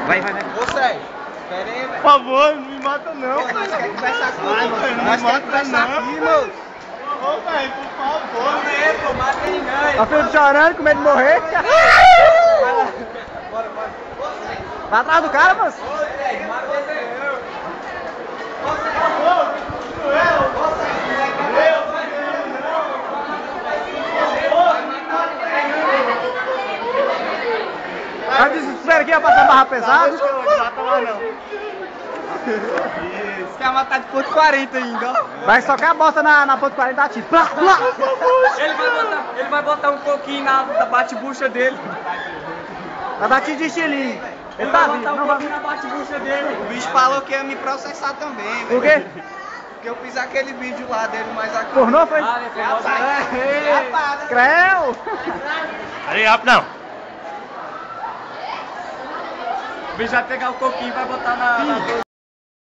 Vai. Ô, Sérgio, pera aí, velho. Por favor, não me mata não. Nós queremos conversar aqui, Vai, mano. velho, não Nós me queremos mata conversar não. aqui, moço. Ô, velho, por favor. Calma aí, pô, mata ele não. Tá filho chorando, com medo de morrer. Bora. Vai atrás do cara, moço. Ô, Sérgio, mata ele não. Vai desespero aqui, vai passar barra pesada. Não mata lá não. Isso. Quer matar de ponto 40 ainda, ó. Vai socar a bosta na ponto 40 da tiro. Plá. Ele vai botar um pouquinho na bate-bucha dele. Vai dar tiro de estilinho. Ele Vai tá botar vivo, um não vai. pouquinho na bate-bucha dele. O bicho falou que ia me processar também, velho. Por quê? Porque eu fiz aquele vídeo lá dele, mas aqui... Pornô foi? Rapaz. Creu! Aí, rápido não. O bicho vai pegar o coquinho e vai botar na